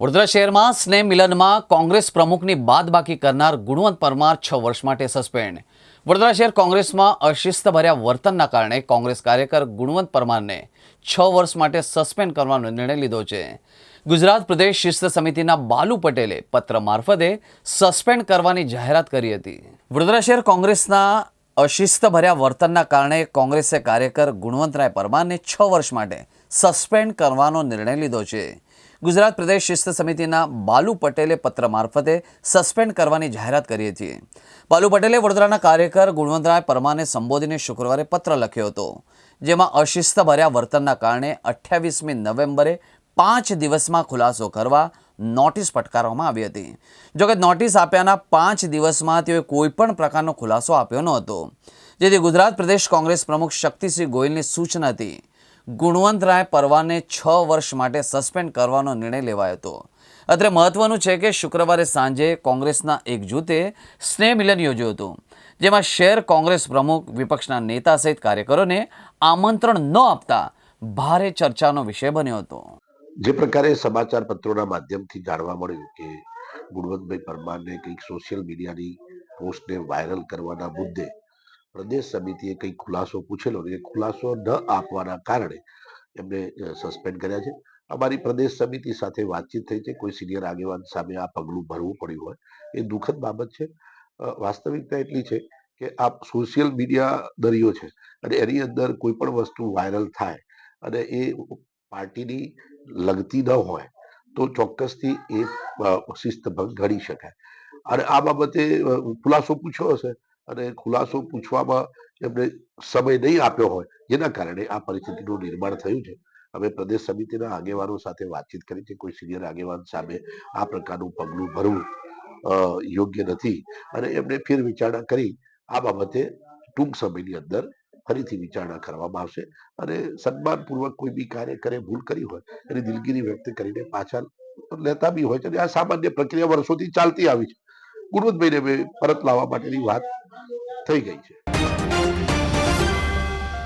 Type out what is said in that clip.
વડોદરા શહેરમાં સ્નેહ મિલનમાં કોંગ્રેસ પ્રમુખની બાદબાકી કરનાર ગુણવંત પરમાર 6 વર્ષ માટે સસ્પેન્ડ. વડોદરા શહેર કોંગ્રેસમાં અશિસ્તભર્યા વર્તનના કારણે કોંગ્રેસ કાર્યકર ગુણવંત પરમારને 6 વર્ષ માટે સસ્પેન્ડ કરવાનો નિર્ણય લીધો છે. ગુજરાત પ્રદેશ શિસ્ત સમિતિના બાલુ પટેલે પત્ર મારફતે સસ્પેન્ડ કરવાની જાહેરાત કરી હતી. વડોદરા શહેર કોંગ્રેસના અશિસ્તભર્યા વર્તનના કારણે કોંગ્રેસે કાર્યકર ગુણવંતરાય પરમારને 6 વર્ષ માટે સસ્પેન્ડ કરવાનો નિર્ણય લીધો છે. ગુજરાત પ્રદેશ શિસ્ત સમિતિના બાલુ પટેલે પત્ર મારફતે સસ્પેન્ડ કરવાની જાહેરાત કરી હતી. બાલુ પટેલે વડોદરાના કાર્યકર ગુણવંતરાય પરમારને સંબોધીને શુક્રવારે પત્ર લખ્યો હતો, જેમાં અશિસ્તભર્યા વર્તનના કારણે 28મી નવેમ્બરે 5 દિવસમાં ખુલાસો કરવા નોટિસ ફટકારવામાં આવી હતી. જોકે નોટિસ આપ્યાના 5 દિવસમાં તેઓએ કોઈપણ પ્રકારનો ખુલાસો આપ્યો ન હતો, જેથી ગુજરાત પ્રદેશ કોંગ્રેસ પ્રમુખ શક્તિસિંહ ગોહિલની સૂચનાથી ગુણવંતરાય પરમારને 6 વર્ષ માટે સસ્પેન્ડ કરવાનો નિર્ણય લેવાયો હતો. અત્રે મહત્વનું છે કે શુક્રવારે સાંજે કોંગ્રેસના એક જૂથે સ્નેહ મિલન યોજ્યું હતું, જેમાં શહેર કોંગ્રેસ પ્રમુખ વિપક્ષના નેતા સહિત કાર્યકરોને આમંત્રણ ન આપતા ભારે ચર્ચાનો વિષય બન્યો હતો. જે પ્રકારે સમાચાર પત્રોના માધ્યમથી જાણવા મળ્યું કે ગુણવંતભાઈ પરમારને કંઈક સોશિયલ મીડિયાની પોસ્ટને વાયરલ કરવાના મુદ્દે પ્રદેશ સમિતિએ કંઈક ખુલાસો પૂછેલો અને એ ખુલાસો ન આપવાના કારણે એમને સસ્પેન્ડ કર્યા છે. અમારી પ્રદેશ સમિતિ સાથે વાતચીત થઈ છે. કોઈ સિનિયર આગેવાન સામે આ પગલું ભરવું પડ્યું હોય એ દુઃખદ બાબત છે. વાસ્તવિકતા એટલી છે કે આ સોશિયલ મીડિયા દરિયો છે અને એની અંદર કોઈ પણ વસ્તુ વાયરલ થાય અને એ પાર્ટીની લગતી ન હોય તો ચોક્કસથી એ શિસ્તભંગ ગણી શકાય. અને આ બાબતે ખુલાસો પૂછ્યો હશે અને ખુલાસો પૂછવામાં એમને સમય નહીં આપ્યો હોય, જેના કારણે આ પરિસ્થિતિનું નિર્માણ થયું છે. અમે પ્રદેશ સમિતિના આગેવાનો સાથે વાતચીત કરી છે. કોઈ સિનિયર આગેવાન સામે આ પ્રકારનું પગલું ભરવું યોગ્ય નથી અને એમને ફેર વિચારણા કરી આ બાબતે ટૂંક સમયની અંદર ફરીથી વિચારણા કરવામાં આવશે અને સન્માનપૂર્વક કોઈ બી કાર્યકરે ભૂલ કરી હોય એની દિલગીરી વ્યક્ત કરીને પાછા લેતા બી હોય છે. અને આ સામાન્ય પ્રક્રિયા વર્ષોથી ચાલતી આવી છે. ગુણવંતભાઈને પરત લાવવા માટેની વાત થઈ ગઈ છે.